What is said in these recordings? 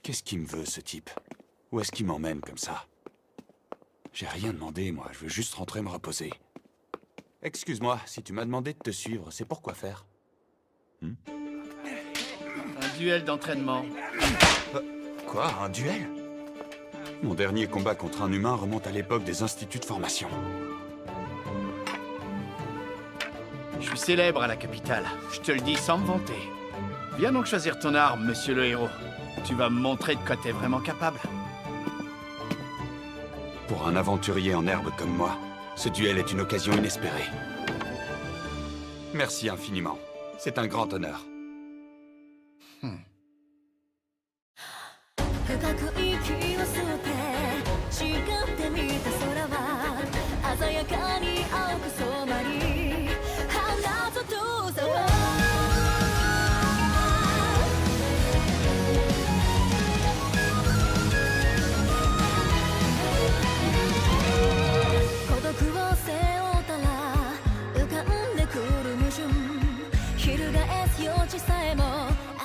Qu'est-ce qu'il me veut, ce type? Où est-ce qu'il m'emmène comme ça? J'ai rien demandé, moi. Je veux juste rentrer me reposer. Excuse-moi, si tu m'as demandé de te suivre, c'est pour quoi faire? Un duel d'entraînement. Quoi? Un duel? Mon dernier combat contre un humain remonte à l'époque des instituts de formation. Je suis célèbre à la capitale, je te le dis sans me vanter. Viens donc choisir ton arme, monsieur le héros. Tu vas me montrer de quoi t'es vraiment capable. Pour un aventurier en herbe comme moi, ce duel est une occasion inespérée. Merci infiniment. C'est un grand honneur. 深く息を吸って誓ってみた空は鮮やかに青く染まり花と遠さは孤独を背負ったら浮かんでくる矛盾翻す余地さえも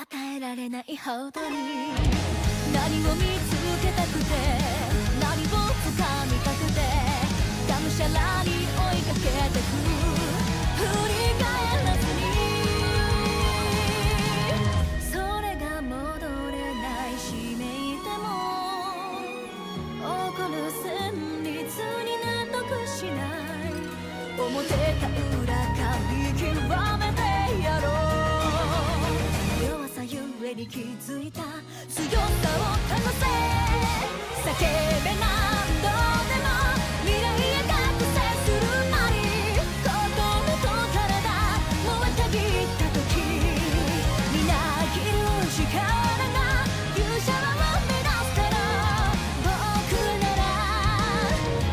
与えられないほどに何を見つけたくて何を掴みたくてがむしゃらに追いかけてく振り返らずにそれが戻れないしめいても起こる旋律に納得しない表か裏か見極めてやろう弱さゆえに気づいた強さを試せ叫べ何度でも未来へ覚醒するまに心と体燃えたぎった時みなぎる力が勇者を目指すから僕なら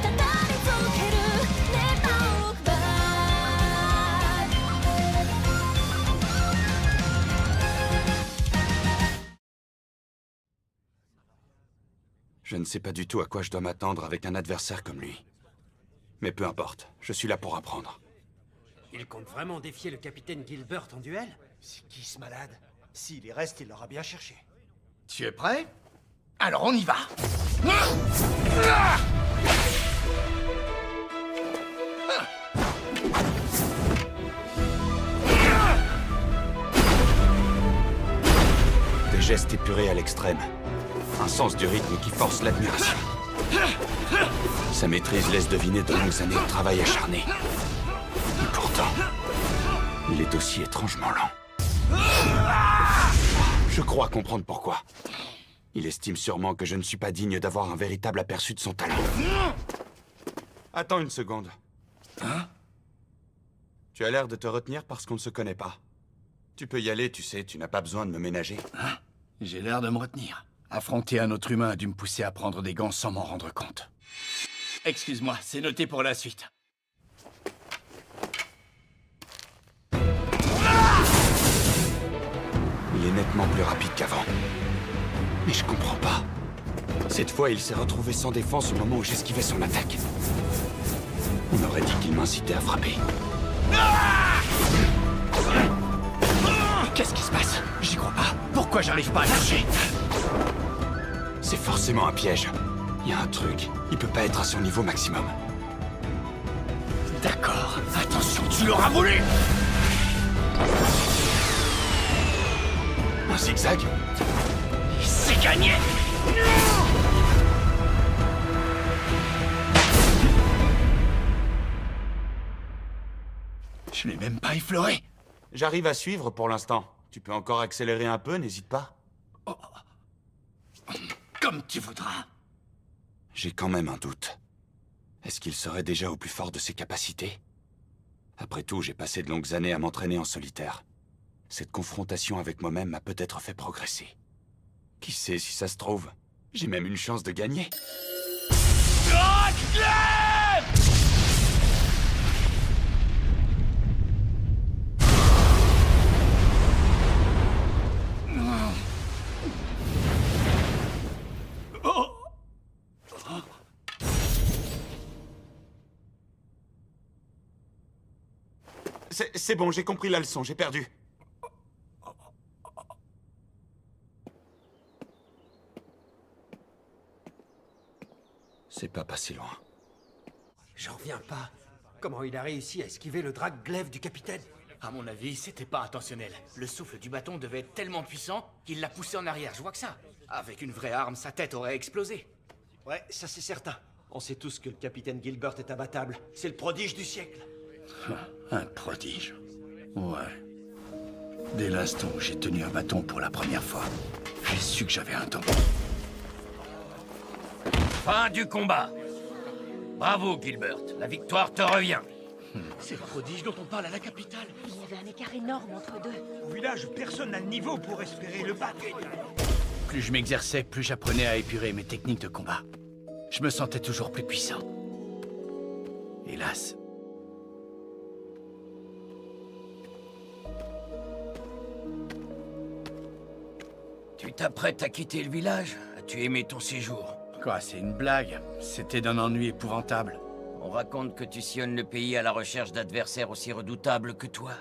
ただり続ける Never look back Je ne sais pas du tout à quoi je dois m'attendre avec un adversaire comme lui. Mais peu importe, je suis là pour apprendre. Il compte vraiment défier le capitaine Gilbert en duel? C'est qui ce malade? S'il y reste, il l'aura bien cherché. Tu es prêt? Alors on y va. Des gestes épurés à l'extrême. Un sens du rythme qui force l'admiration. Sa maîtrise laisse deviner de longues années de travail acharné. Et pourtant, il est aussi étrangement lent. Je crois comprendre pourquoi. Il estime sûrement que je ne suis pas digne d'avoir un véritable aperçu de son talent. Attends une seconde. Hein? Tu as l'air de te retenir parce qu'on ne se connaît pas. Tu peux y aller, tu sais, tu n'as pas besoin de me ménager. Hein? J'ai l'air de me retenir. Affronter un autre humain a dû me pousser à prendre des gants sans m'en rendre compte. Excuse-moi, c'est noté pour la suite. Il est nettement plus rapide qu'avant. Mais je comprends pas. Cette fois, il s'est retrouvé sans défense au moment où j'esquivais son attaque. On aurait dit qu'il m'incitait à frapper. Qu'est-ce qui se passe? J'y crois pas. Pourquoi j'arrive pas à lâcher? C'est forcément un piège. Il y a un truc. Il peut pas être à son niveau maximum. D'accord. Attention, tu l'auras voulu! Un zigzag? C'est gagné! Je l'ai même pas effleuré. J'arrive à suivre pour l'instant. Tu peux encore accélérer un peu, n'hésite pas. Comme tu voudras. J'ai quand même un doute. Est-ce qu'il serait déjà au plus fort de ses capacités? Après tout, j'ai passé de longues années à m'entraîner en solitaire. Cette confrontation avec moi-même m'a peut-être fait progresser. Qui sait si ça se trouve, j'ai même une chance de gagner. C'est bon, j'ai compris la leçon, j'ai perdu. C'est pas passé loin. J'en reviens pas. Comment il a réussi à esquiver le drac-glaive du capitaine? À mon avis, c'était pas intentionnel. Le souffle du bâton devait être tellement puissant qu'il l'a poussé en arrière, je vois que ça. Avec une vraie arme, sa tête aurait explosé. Ouais, ça c'est certain. On sait tous que le capitaine Gilbert est imbattable. C'est le prodige du siècle. Un prodige. Ouais. Dès l'instant où j'ai tenu un bâton pour la première fois, j'ai su que j'avais un don. Fin du combat. Bravo, Gilbert. La victoire te revient. C'est le prodige dont on parle à la capitale. Il y avait un écart énorme entre deux. Au village, personne n'a le niveau pour espérer le battre. Plus je m'exerçais, plus j'apprenais à épurer mes techniques de combat. Je me sentais toujours plus puissant. Hélas. Tu t'apprêtes à quitter le village? As-tu aimé ton séjour? Quoi, c'est une blague? C'était d'un ennui épouvantable. On raconte que tu sillonnes le pays à la recherche d'adversaires aussi redoutables que toi.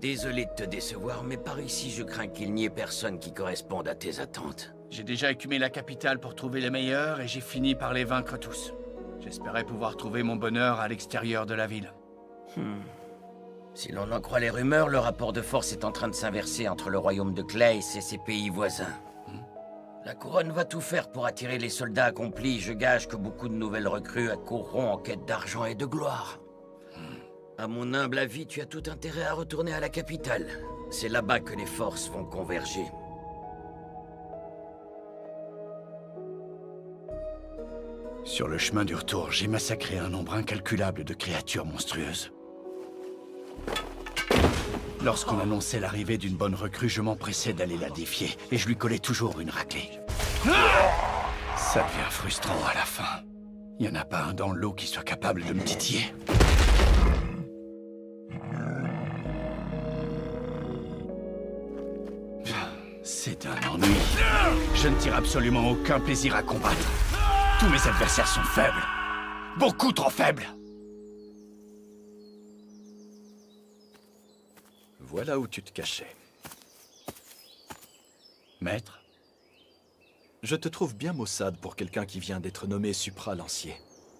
Désolé de te décevoir, mais par ici, je crains qu'il n'y ait personne qui corresponde à tes attentes. J'ai déjà écumé la capitale pour trouver les meilleurs et j'ai fini par les vaincre tous. J'espérais pouvoir trouver mon bonheur à l'extérieur de la ville. Si l'on en croit les rumeurs, le rapport de force est en train de s'inverser entre le royaume de Clace et ses pays voisins. La couronne va tout faire pour attirer les soldats accomplis. Je gage que beaucoup de nouvelles recrues accourront en quête d'argent et de gloire. À mon humble avis, tu as tout intérêt à retourner à la capitale. C'est là-bas que les forces vont converger. Sur le chemin du retour, j'ai massacré un nombre incalculable de créatures monstrueuses. Lorsqu'on annonçait l'arrivée d'une bonne recrue, je m'empressais d'aller la défier, et je lui collais toujours une raclée. Ça devient frustrant à la fin. Il n'y en a pas un dans l'eau qui soit capable de me titiller. C'est un ennui. Je ne tire absolument aucun plaisir à combattre. Tous mes adversaires sont faibles. Beaucoup trop faibles. Voilà où tu te cachais. Maître? Je te trouve bien maussade pour quelqu'un qui vient d'être nommé supra-lancier.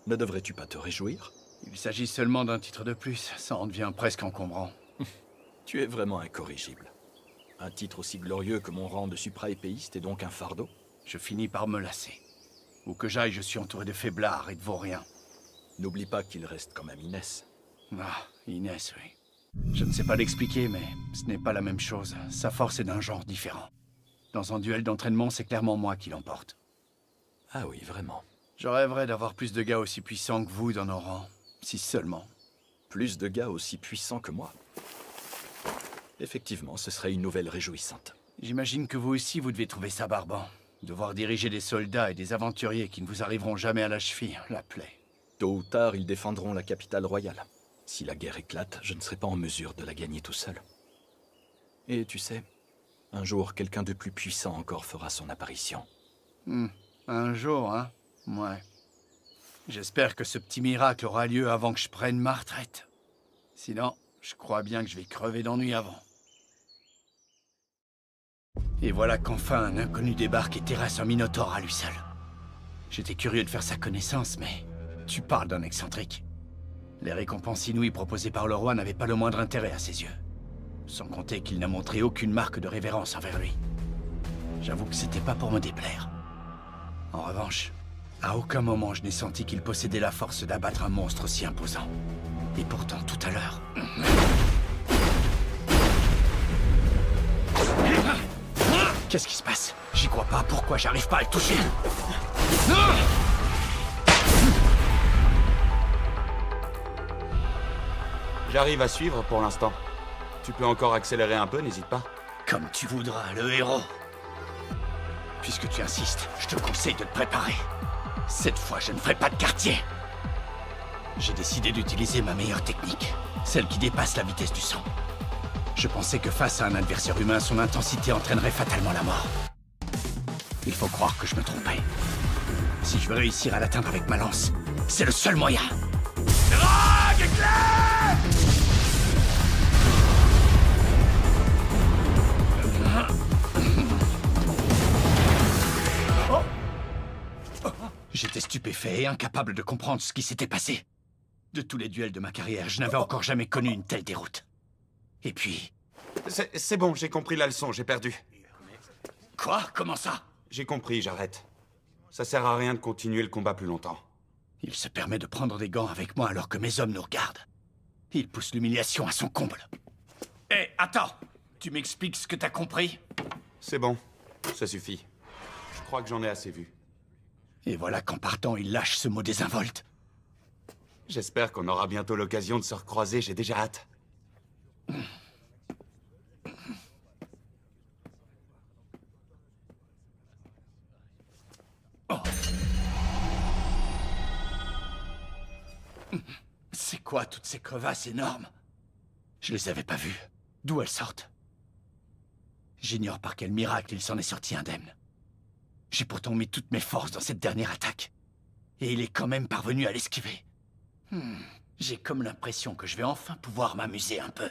Ne devrais-tu pas te réjouir? Il s'agit seulement d'un titre de plus. Ça en devient presque encombrant. Tu es vraiment incorrigible. Un titre aussi glorieux que mon rang de supra-épéiste est donc un fardeau? Je finis par me lasser. Où que j'aille, je suis entouré de faiblards et de vauriens. N'oublie pas qu'il reste quand même Inès. Ah, Inès, oui. Je ne sais pas l'expliquer, mais ce n'est pas la même chose. Sa force est d'un genre différent. Dans un duel d'entraînement, c'est clairement moi qui l'emporte. Ah oui, vraiment. Je rêverais d'avoir plus de gars aussi puissants que vous dans nos rangs. Si seulement. Plus de gars aussi puissants que moi. Effectivement, ce serait une nouvelle réjouissante. J'imagine que vous aussi, vous devez trouver ça barbant. Devoir diriger des soldats et des aventuriers qui ne vous arriveront jamais à la cheville, la plaie. Tôt ou tard, ils défendront la capitale royale. Si la guerre éclate, je ne serai pas en mesure de la gagner tout seul. Et tu sais, un jour, quelqu'un de plus puissant encore fera son apparition. Un jour, hein? Ouais. J'espère que ce petit miracle aura lieu avant que je prenne ma retraite. Sinon, je crois bien que je vais crever d'ennui avant. Et voilà qu'enfin un inconnu débarque et terrasse un minotaure à lui seul. J'étais curieux de faire sa connaissance, mais tu parles d'un excentrique. Les récompenses inouïes proposées par le roi n'avaient pas le moindre intérêt à ses yeux. Sans compter qu'il n'a montré aucune marque de révérence envers lui. J'avoue que c'était pas pour me déplaire. En revanche, à aucun moment je n'ai senti qu'il possédait la force d'abattre un monstre aussi imposant. Et pourtant, tout à l'heure... Qu'est-ce qui se passe? J'y crois pas, pourquoi j'arrive pas à le toucher? J'arrive à suivre pour l'instant. Tu peux encore accélérer un peu, n'hésite pas. Comme tu voudras, le héros. Puisque tu insistes, je te conseille de te préparer. Cette fois, je ne ferai pas de quartier. J'ai décidé d'utiliser ma meilleure technique, celle qui dépasse la vitesse du son. Je pensais que face à un adversaire humain, son intensité entraînerait fatalement la mort. Il faut croire que je me trompais. Si je veux réussir à l'atteindre avec ma lance, c'est le seul moyen. Drague éclair! J'étais stupéfait. stupéfait et incapable de comprendre ce qui s'était passé. De tous les duels de ma carrière, je n'avais encore jamais connu une telle déroute. Et puis... C'est bon, j'ai compris la leçon, j'ai perdu. Quoi? Comment ça? J'ai compris, j'arrête. Ça sert à rien de continuer le combat plus longtemps. Il se permet de prendre des gants avec moi alors que mes hommes nous regardent. Il pousse l'humiliation à son comble. Hé, attends! Tu m'expliques ce que t'as compris? C'est bon, ça suffit. Je crois que j'en ai assez vu. Et voilà qu'en partant, il lâche ce mot désinvolte. J'espère qu'on aura bientôt l'occasion de se recroiser, j'ai déjà hâte. Oh. C'est quoi toutes ces crevasses énormes? Je les avais pas vues. D'où elles sortent? J'ignore par quel miracle il s'en est sorti indemne. J'ai pourtant mis toutes mes forces dans cette dernière attaque. Et il est quand même parvenu à l'esquiver. J'ai comme l'impression que je vais enfin pouvoir m'amuser un peu.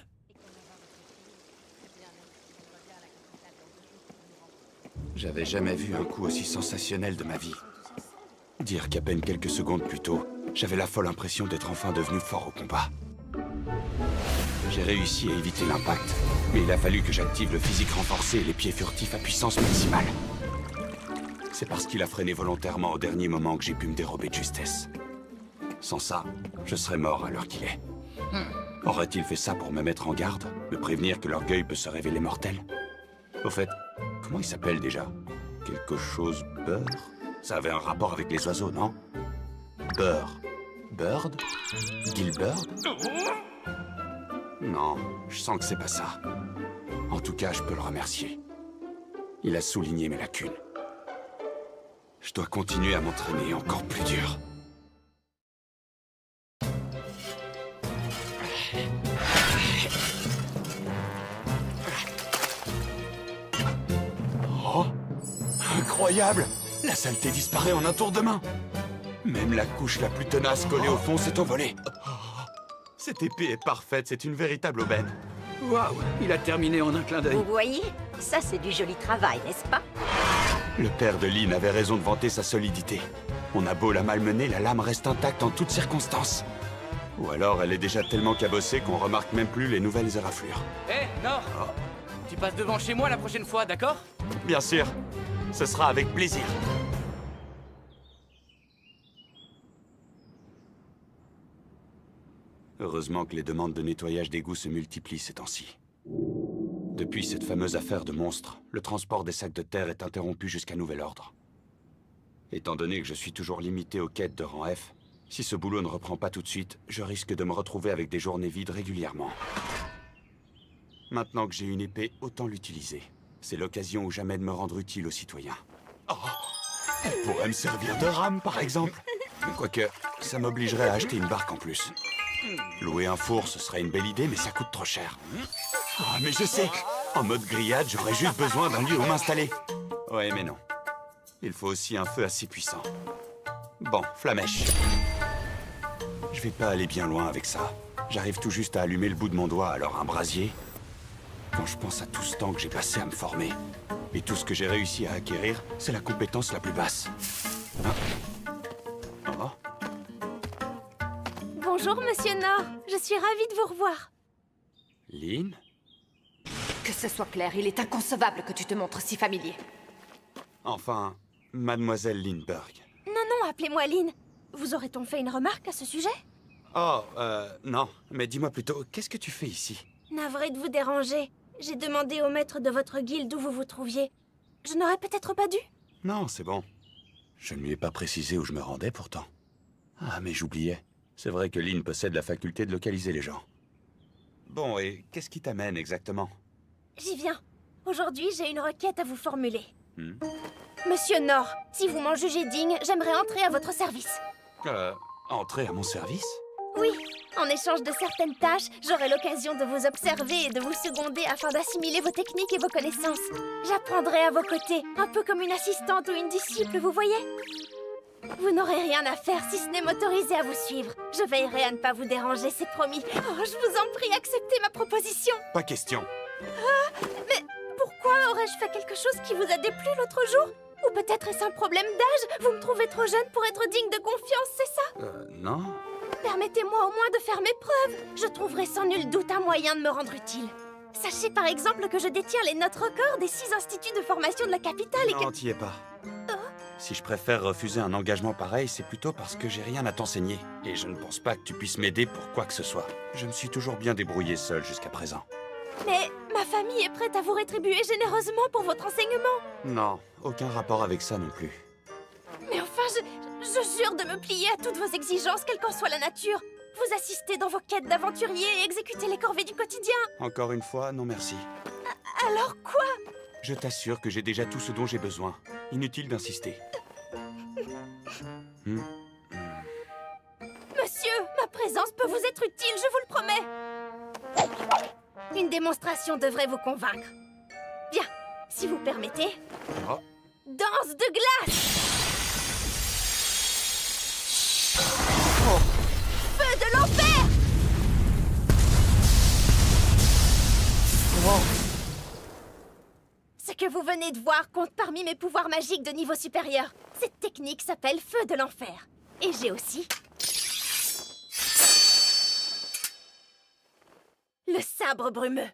J'avais jamais vu un coup aussi sensationnel de ma vie. Dire qu'à peine quelques secondes plus tôt, j'avais la folle impression d'être enfin devenu fort au combat. J'ai réussi à éviter l'impact, mais il a fallu que j'active le physique renforcé et les pieds furtifs à puissance maximale. C'est parce qu'il a freiné volontairement au dernier moment que j'ai pu me dérober de justesse. Sans ça, je serais mort à l'heure qu'il est. Aurait-il fait ça pour me mettre en garde? Me prévenir que l'orgueil peut se révéler mortel? Au fait, comment il s'appelle déjà? Quelque chose Beurre? Ça avait un rapport avec les oiseaux, non? Beurre. Bird? Gilbert? Non, je sens que c'est pas ça. En tout cas, je peux le remercier. Il a souligné mes lacunes. Je dois continuer à m'entraîner encore plus dur. Oh! Incroyable! La saleté disparaît en un tour de main. Même la couche la plus tenace collée au fond s'est envolée. Cette épée est parfaite, c'est une véritable aubaine. Waouh, il a terminé en un clin d'œil. Vous voyez? Ça, c'est du joli travail, n'est-ce pas? Le père de Lynn avait raison de vanter sa solidité. On a beau la malmener, la lame reste intacte en toutes circonstances. Ou alors elle est déjà tellement cabossée qu'on remarque même plus les nouvelles éraflures. Hé, Nord, tu passes devant chez moi la prochaine fois, d'accord? Bien sûr, ce sera avec plaisir. Heureusement que les demandes de nettoyage d'égouts se multiplient ces temps-ci. Depuis cette fameuse affaire de monstre, le transport des sacs de terre est interrompu jusqu'à nouvel ordre. Étant donné que je suis toujours limité aux quêtes de rang F, si ce boulot ne reprend pas tout de suite, je risque de me retrouver avec des journées vides régulièrement. Maintenant que j'ai une épée, autant l'utiliser. C'est l'occasion ou jamais de me rendre utile aux citoyens. Oh, elle pourrait me servir de rame, par exemple. Quoique, ça m'obligerait à acheter une barque en plus. Louer un four, ce serait une belle idée, mais ça coûte trop cher. Ah, mais je sais! En mode grillade, j'aurais juste besoin d'un lieu où m'installer. Ouais, mais non. Il faut aussi un feu assez puissant. Bon, flamèche. Je vais pas aller bien loin avec ça. J'arrive tout juste à allumer le bout de mon doigt, alors un brasier. Quand je pense à tout ce temps que j'ai passé à me former, et tout ce que j'ai réussi à acquérir, c'est la compétence la plus basse. Hein? Oh. Bonjour, Monsieur Nord. Je suis ravie de vous revoir. Lynn? Que ce soit clair, il est inconcevable que tu te montres si familier. Enfin, Mademoiselle Lindbergh. Non, appelez-moi Lynn. Vous aurait-on fait une remarque à ce sujet? Oh, non. Mais dis-moi plutôt, qu'est-ce que tu fais ici? Navré de vous déranger. J'ai demandé au maître de votre guilde où vous vous trouviez. Je n'aurais peut-être pas dû? Non, c'est bon. Je ne lui ai pas précisé où je me rendais, pourtant. Ah, mais j'oubliais. C'est vrai que Lynn possède la faculté de localiser les gens. Bon, et qu'est-ce qui t'amène exactement? J'y viens. Aujourd'hui, j'ai une requête à vous formuler. Monsieur Nord, si vous m'en jugez digne, j'aimerais entrer à votre service. Entrer à mon service? Oui, en échange de certaines tâches, j'aurai l'occasion de vous observer et de vous seconder afin d'assimiler vos techniques et vos connaissances. J'apprendrai à vos côtés, un peu comme une assistante ou une disciple, vous voyez? Vous n'aurez rien à faire si ce n'est m'autoriser à vous suivre. Je veillerai à ne pas vous déranger, c'est promis. Oh, je vous en prie, acceptez ma proposition. Pas question. Mais pourquoi aurais-je fait quelque chose qui vous a déplu l'autre jour? Ou Peut-être est-ce un problème d'âge? Vous me trouvez trop jeune pour être digne de confiance, c'est ça? Non. Permettez-moi au moins de faire mes preuves. Je trouverai sans nul doute un moyen de me rendre utile. Sachez par exemple que je détiens les notes records des 6 instituts de formation de la capitale et que... Non, t'y es pas. Si je préfère refuser un engagement pareil, c'est plutôt parce que j'ai rien à t'enseigner. Et je ne pense pas que tu puisses m'aider pour quoi que ce soit. Je me suis toujours bien débrouillé seul jusqu'à présent. Mais ma famille est prête à vous rétribuer généreusement pour votre enseignement. Non, aucun rapport avec ça non plus. Mais enfin, je jure de me plier à toutes vos exigences, quelle qu'en soit la nature. Vous assistez dans vos quêtes d'aventurier et exécutez les corvées du quotidien. Encore une fois, non merci. Alors quoi? Je t'assure que j'ai déjà tout ce dont j'ai besoin. Inutile d'insister. Monsieur, ma présence peut vous être utile, je vous le promets. Une démonstration devrait vous convaincre. Bien, si vous permettez. Oh. Danse de glace! Feu de l'enfer! Ce que vous venez de voir compte parmi mes pouvoirs magiques de niveau supérieur. Cette technique s'appelle Feu de l'enfer. Et j'ai aussi... le sabre brumeux.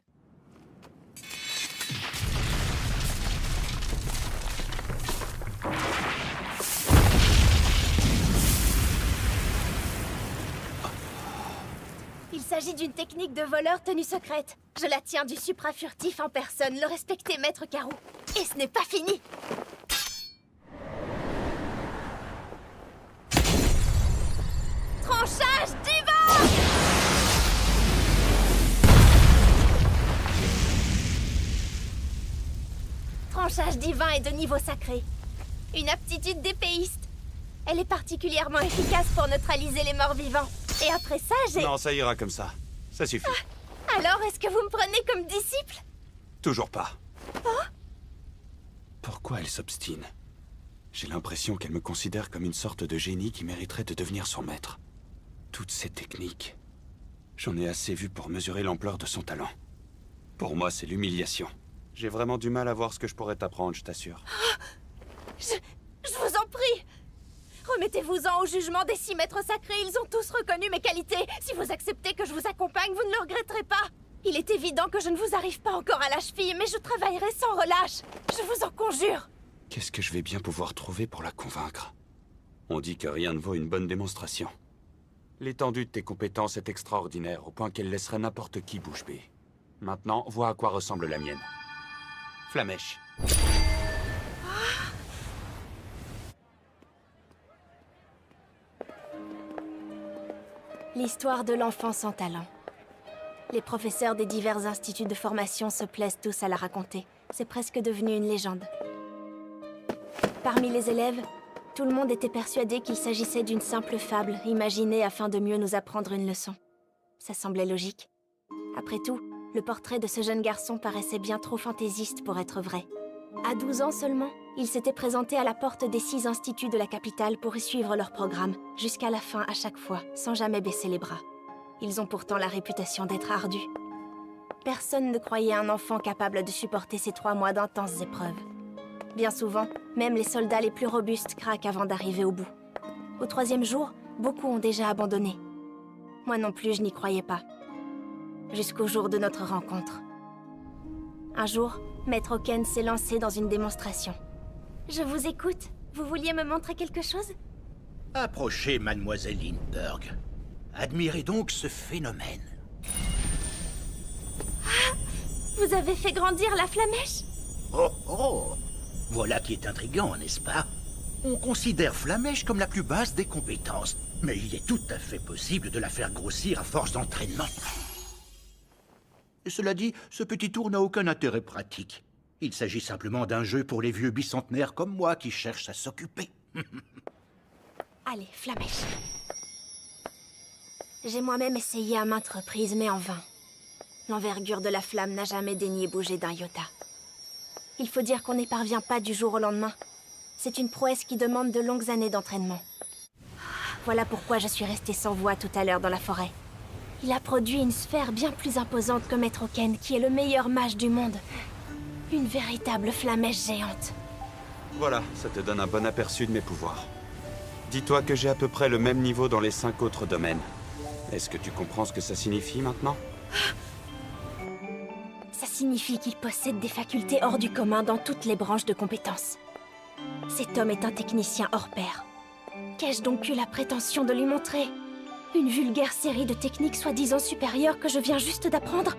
Il s'agit d'une technique de voleur tenue secrète. Je la tiens du supra-furtif en personne, le respecté maître Karou. Et ce n'est pas fini. Tranchage divin! Tranchage divin est de niveau sacré. Une aptitude d'épéiste. Elle est particulièrement efficace pour neutraliser les morts vivants. Et après ça, j'ai... Non, ça ira comme ça. Ça suffit. Alors, est-ce que vous me prenez comme disciple? Toujours pas. Pourquoi elle s'obstine? J'ai l'impression qu'elle me considère comme une sorte de génie qui mériterait de devenir son maître. Toutes ces techniques, j'en ai assez vu pour mesurer l'ampleur de son talent. Pour moi, c'est l'humiliation. J'ai vraiment du mal à voir ce que je pourrais t'apprendre, je t'assure. Je vous en prie! Remettez-vous-en au jugement des 6 maîtres sacrés, ils ont tous reconnu mes qualités. Si vous acceptez que je vous accompagne, vous ne le regretterez pas. Il est évident que je ne vous arrive pas encore à la cheville, mais je travaillerai sans relâche. Je vous en conjure. Qu'est-ce que je vais bien pouvoir trouver pour la convaincre? On dit que rien ne vaut une bonne démonstration. L'étendue de tes compétences est extraordinaire, au point qu'elle laisserait n'importe qui bouche bée. Maintenant, vois à quoi ressemble la mienne. Flamèche. L'histoire de l'enfant sans talent. Les professeurs des divers instituts de formation se plaisent tous à la raconter. C'est presque devenu une légende. Parmi les élèves, tout le monde était persuadé qu'il s'agissait d'une simple fable, imaginée afin de mieux nous apprendre une leçon. Ça semblait logique. Après tout, le portrait de ce jeune garçon paraissait bien trop fantaisiste pour être vrai. À 12 ans seulement, il s'était présenté à la porte des 6 instituts de la capitale pour y suivre leur programme, jusqu'à la fin à chaque fois, sans jamais baisser les bras. Ils ont pourtant la réputation d'être ardus. Personne ne croyait un enfant capable de supporter ces 3 mois d'intenses épreuves. Bien souvent, même les soldats les plus robustes craquent avant d'arriver au bout. Au 3e jour, beaucoup ont déjà abandonné. Moi non plus, je n'y croyais pas. Jusqu'au jour de notre rencontre. Un jour, Maître Oken s'est lancé dans une démonstration. Je vous écoute. Vous vouliez me montrer quelque chose? Approchez, mademoiselle Lindbergh. Admirez donc ce phénomène. Ah! Vous avez fait grandir la flamèche? Oh oh! Voilà qui est intriguant, n'est-ce pas? On considère Flamèche comme la plus basse des compétences, mais il est tout à fait possible de la faire grossir à force d'entraînement. Et cela dit, ce petit tour n'a aucun intérêt pratique. Il s'agit simplement d'un jeu pour les vieux bicentenaires comme moi qui cherchent à s'occuper. Allez, Flamèche. J'ai moi-même essayé à maintes reprises, mais en vain. L'envergure de la flamme n'a jamais daigné bouger d'un iota. Il faut dire qu'on n'y parvient pas du jour au lendemain. C'est une prouesse qui demande de longues années d'entraînement. Voilà pourquoi je suis restée sans voix tout à l'heure dans la forêt. Il a produit une sphère bien plus imposante que Maître Oken, qui est le meilleur mage du monde. Une véritable flamèche géante. Voilà, ça te donne un bon aperçu de mes pouvoirs. Dis-toi que j'ai à peu près le même niveau dans les 5 autres domaines. Est-ce que tu comprends ce que ça signifie maintenant? Ça signifie qu'il possède des facultés hors du commun dans toutes les branches de compétences. Cet homme est un technicien hors pair. Qu'ai-je donc eu la prétention de lui montrer? Une vulgaire série de techniques soi-disant supérieures que je viens juste d'apprendre?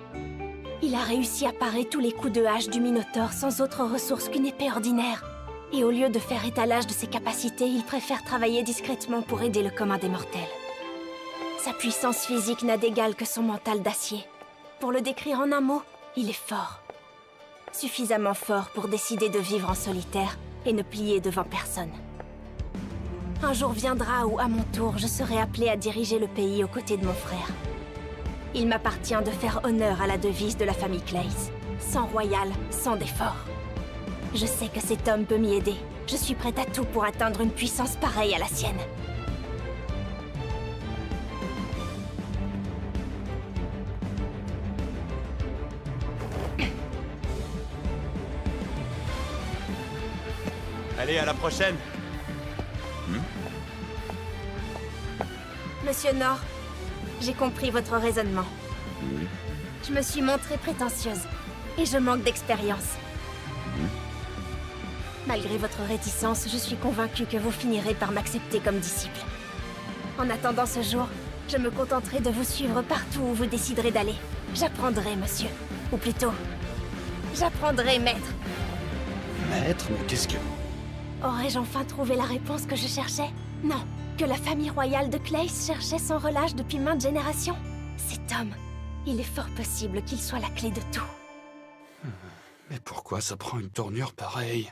Il a réussi à parer tous les coups de hache du Minotaure sans autre ressource qu'une épée ordinaire. Et au lieu de faire étalage de ses capacités, il préfère travailler discrètement pour aider le commun des mortels. Sa puissance physique n'a d'égal que son mental d'acier. Pour le décrire en un mot, il est fort. Suffisamment fort pour décider de vivre en solitaire et ne plier devant personne. Un jour viendra où, à mon tour, je serai appelé à diriger le pays aux côtés de mon frère. Il m'appartient de faire honneur à la devise de la famille Clays. Sans royal, sans défort. Je sais que cet homme peut m'y aider. Je suis prête à tout pour atteindre une puissance pareille à la sienne. Allez, à la prochaine. Monsieur Nord, j'ai compris votre raisonnement. Je me suis montrée prétentieuse, et je manque d'expérience. Malgré votre réticence, je suis convaincue que vous finirez par m'accepter comme disciple. En attendant ce jour, je me contenterai de vous suivre partout où vous déciderez d'aller. J'apprendrai, monsieur. Ou plutôt, j'apprendrai, maître. Maître, mais qu'est-ce que... Aurais-je enfin trouvé la réponse que je cherchais? Non, que la famille royale de Clays cherchait sans relâche depuis maintes générations. Cet homme, il est fort possible qu'il soit la clé de tout. Mais pourquoi ça prend une tournure pareille?